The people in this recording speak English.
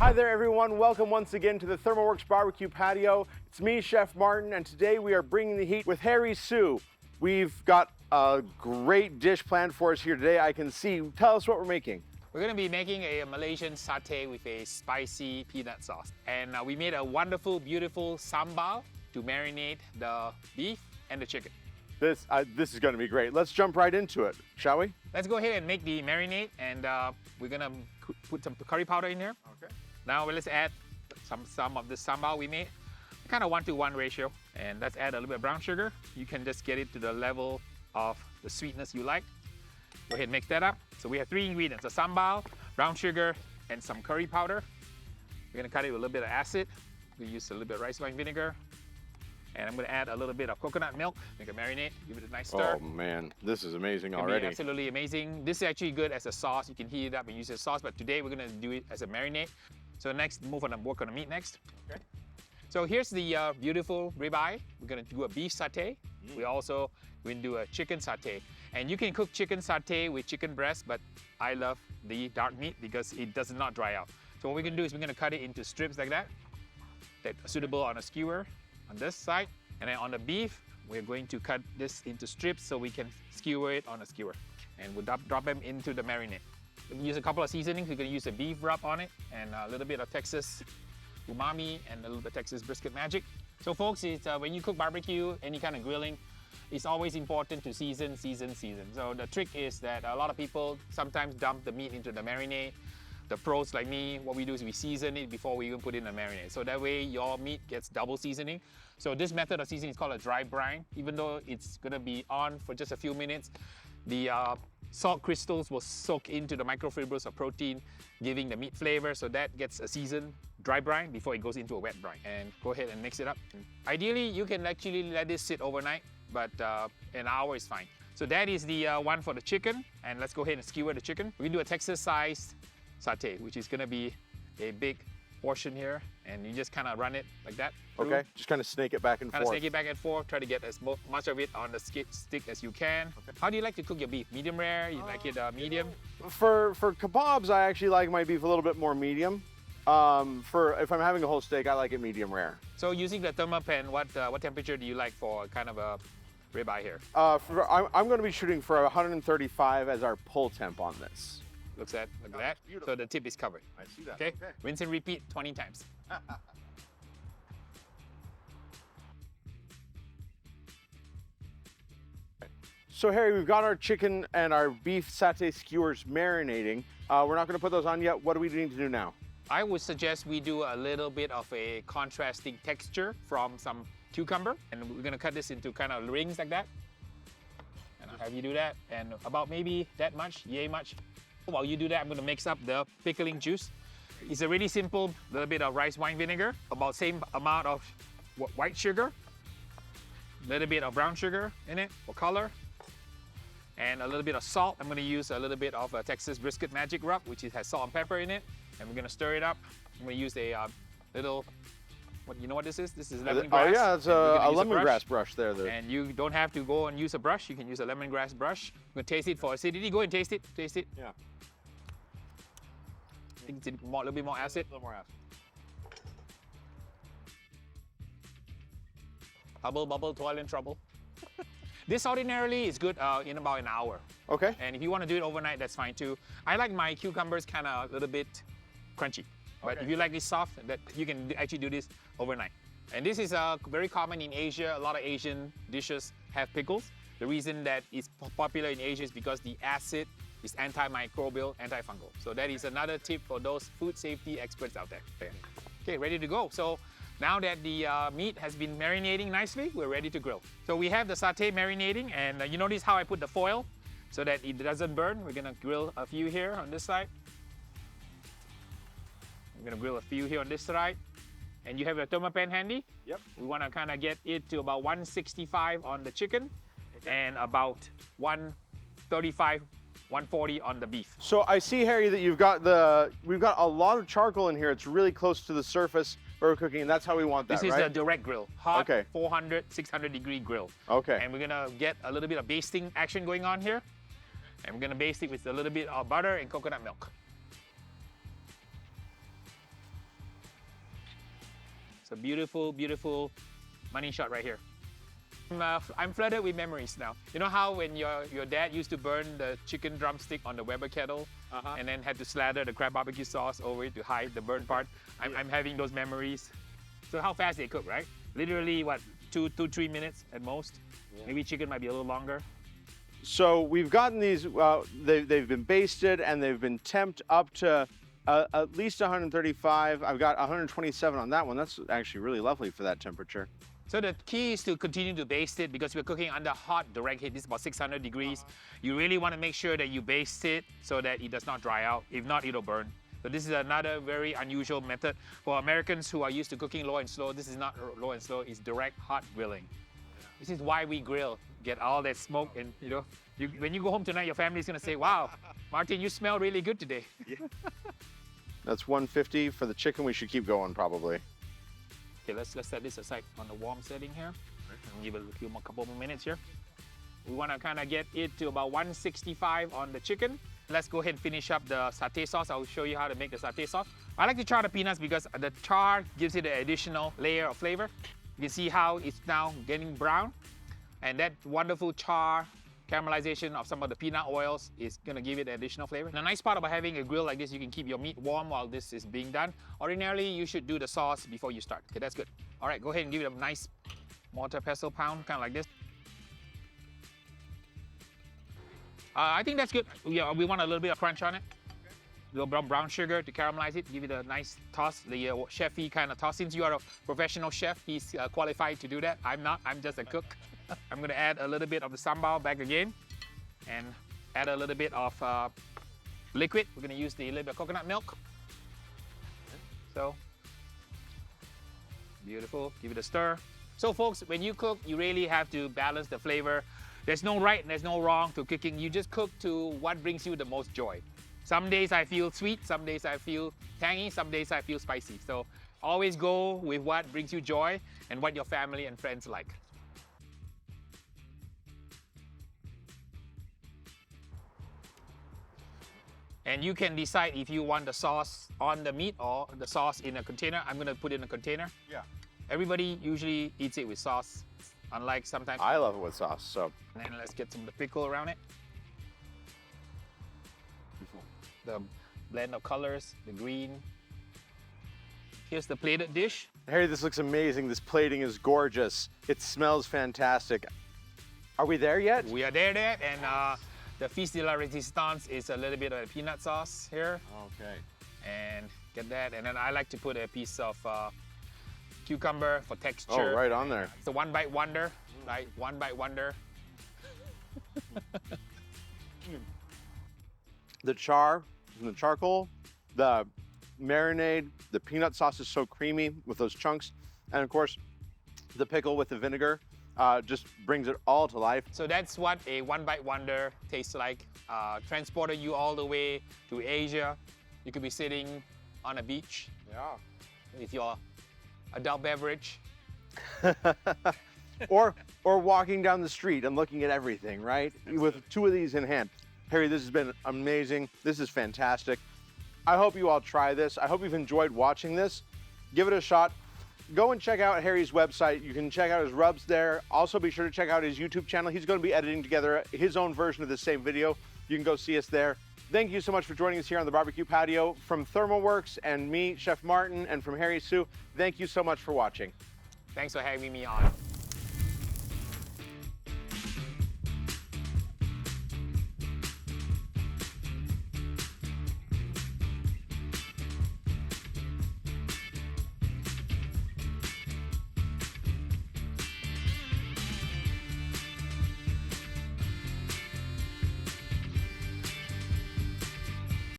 Hi there everyone, welcome once again to the ThermoWorks BBQ patio. It's me, Chef Martin, and today we are bringing the heat with Harry Sue. We've got a great dish planned for us here today, I can see. Tell us what we're making. We're going to be making a Malaysian satay with a spicy peanut sauce. And we made a wonderful, beautiful sambal to marinate the beef and the chicken. This is going to be great. Let's jump right into it, shall we? Let's go ahead and make the marinade, and we're going to put some curry powder in here. Okay. Now let's add some of the sambal we made, kind of 1-to-1 ratio. And let's add a little bit of brown sugar. You can just get it to the level of the sweetness you like. Go ahead and mix that up. So we have 3 ingredients, a sambal, brown sugar, and some curry powder. We're gonna cut it with a little bit of acid. We use a little bit of rice wine vinegar. And I'm gonna add a little bit of coconut milk, make a marinade, give it a nice stir. Oh man, this is amazing It'll already. be absolutely amazing. This is actually good as a sauce. You can heat it up and use it as a sauce, but today we're gonna do it as a marinade. So next, work on the meat next. Okay. So here's the beautiful ribeye. We're gonna do a beef satay. We're gonna do a chicken satay. And you can cook chicken satay with chicken breast, but I love the dark meat because it does not dry out. So what we're gonna do is we're gonna cut it into strips like that are suitable on a skewer on this side. And then on the beef, we're going to cut this into strips so we can skewer it on a skewer. And we'll drop them into the marinade. We'll use a couple of seasonings. We're gonna use a beef rub on it and a little bit of Texas umami and a little bit of Texas brisket magic. So folks, it's, when you cook barbecue, any kind of grilling, it's always important to season. So the trick is that a lot of people sometimes dump the meat into the marinade. The pros like me, what we do is we season it before we even put in the marinade. So that way your meat gets double seasoning. So this method of seasoning is called a dry brine. Even though it's gonna be on for just a few minutes, the salt crystals will soak into the microfibrils of protein, giving the meat flavor. So that gets a seasoned dry brine before it goes into a wet brine. And go ahead and mix it up. Ideally, you can actually let this sit overnight, but an hour is fine. So that is the one for the chicken. And let's go ahead and skewer the chicken. We're gonna do a Texas-sized satay, which is gonna be a big portion here. And you just kind of run it like that. Okay, just kind of snake it back and forth. Snake it back and forth. Try to get as much of it on the stick as you can. Okay. How do you like to cook your beef? Medium rare? You like it medium? For kebabs, I actually like my beef a little bit more medium. If I'm having a whole steak, I like it medium rare. So using the thermopan, what temperature do you like for kind of a ribeye here? I'm going to be shooting for 135 as our pull temp on this. Look at that. So the tip is covered. I see that. Okay. Rinse and repeat 20 times. So Harry, we've got our chicken and our beef satay skewers marinating. We're not going to put those on yet. What do we need to do now? I would suggest we do a little bit of a contrasting texture from some cucumber. And we're going to cut this into kind of rings like that. And I'll have you do that. And about maybe that much, yay much. While you do that, I'm going to mix up the pickling juice. It's a really simple little bit of rice wine vinegar, about same amount of white sugar, a little bit of brown sugar in it for color, and a little bit of salt. I'm going to use a little bit of a Texas brisket magic rub, which has salt and pepper in it, and we're going to stir it up. I'm going to use a little, you know what this is? This is lemongrass. Oh yeah, it's a lemongrass brush there. And you don't have to go and use a brush. You can use a lemongrass brush. I'm going to taste it for acidity. Go and taste it. Taste it. Yeah. I think it's a little bit more acid. A little more acid. Bubble, bubble, toilet trouble. This ordinarily is good in about an hour. Okay. And if you want to do it overnight, that's fine too. I like my cucumbers kind of a little bit crunchy. But if you like it soft, that you can actually do this overnight. And this is very common in Asia. A lot of Asian dishes have pickles. The reason that it's popular in Asia is because the acid is antimicrobial, antifungal. So that is another tip for those food safety experts out there. Okay, ready to go. So now that the meat has been marinating nicely, we're ready to grill. So we have the satay marinating, and you notice how I put the foil so that it doesn't burn. We're gonna grill a few here on this side. We're gonna grill a few here on this side. And you have your thermopan handy? Yep. We wanna kinda get it to about 165 on the chicken and about 135, 140 on the beef. So I see, Harry, that we've got a lot of charcoal in here. It's really close to the surface where we're cooking, and that's how we want that, This is right? the direct grill. Hot, Okay. 400, 600 degree grill. Okay. And we're gonna get a little bit of basting action going on here. And we're gonna baste it with a little bit of butter and coconut milk. It's a beautiful, beautiful money shot right here. I'm flooded with memories now. You know how when your dad used to burn the chicken drumstick on the Weber kettle and then had to slather the crab barbecue sauce over it to hide the burnt part? I'm having those memories. So how fast they cook, right? Literally, what, 3 minutes at most? Yeah. Maybe chicken might be a little longer. So we've gotten these, they've been basted and they've been temped up to at least 135. I've got 127 on that one. That's actually really lovely for that temperature. So the key is to continue to baste it because we're cooking under hot direct heat. This is about 600 degrees. You really want to make sure that you baste it so that it does not dry out. If not, it'll burn. So this is another very unusual method. For Americans who are used to cooking low and slow, this is not low and slow, it's direct hot grilling. This is why we grill. Get all that smoke and when you go home tonight, your family's gonna say, wow, Martin, you smell really good today. Yeah. That's 150 for the chicken. We should keep going probably. Okay, let's set this aside on the warm setting here. And give it a few more, couple more minutes here. We want to kind of get it to about 165 on the chicken. Let's go ahead and finish up the satay sauce. I'll show you how to make the satay sauce. I like to char the peanuts because the char gives it an additional layer of flavor. You can see how it's now getting brown. And that wonderful char caramelization of some of the peanut oils is gonna give it additional flavor. The nice part about having a grill like this, you can keep your meat warm while this is being done. Ordinarily, you should do the sauce before you start. Okay, that's good. All right, go ahead and give it a nice mortar pestle pound, kind of like this. I think that's good. Yeah, we want a little bit of crunch on it. A little brown sugar to caramelize it, give it a nice toss, the chefy kind of toss. Since you are a professional chef, he's qualified to do that. I'm not, I'm just a cook. I'm gonna add a little bit of the sambal back again and add a little bit of liquid. We're gonna use the little bit of coconut milk. So, beautiful, give it a stir. So folks, when you cook, you really have to balance the flavor. There's no right and there's no wrong to cooking. You just cook to what brings you the most joy. Some days I feel sweet, some days I feel tangy, some days I feel spicy. So always go with what brings you joy and what your family and friends like. And you can decide if you want the sauce on the meat or the sauce in a container. I'm gonna put it in a container. Yeah. Everybody usually eats it with sauce, unlike sometimes. I love it with sauce, so. And then let's get some of the pickle around it. The blend of colors, the green. Here's the plated dish. Harry, this looks amazing. This plating is gorgeous. It smells fantastic. Are we there yet? We are there, and the Fils de la Resistance is a little bit of a peanut sauce here. Okay. And get that, and then I like to put a piece of cucumber for texture. Oh, right on there. It's a one bite wonder, right? One bite wonder. The char, the charcoal, the marinade, the peanut sauce is so creamy with those chunks. And of course, the pickle with the vinegar just brings it all to life. So that's what a one bite wonder tastes like. Transported you all the way to Asia. You could be sitting on a beach. Yeah. With your adult beverage. or walking down the street and looking at everything, right? With two of these in hand. Harry, this has been amazing. This is fantastic. I hope you all try this. I hope you've enjoyed watching this. Give it a shot. Go and check out Harry's website. You can check out his rubs there. Also be sure to check out his YouTube channel. He's going to be editing together his own version of the same video. You can go see us there. Thank you so much for joining us here on the barbecue patio. From ThermoWorks and me, Chef Martin, and from Harry Sue, thank you so much for watching. Thanks for having me on.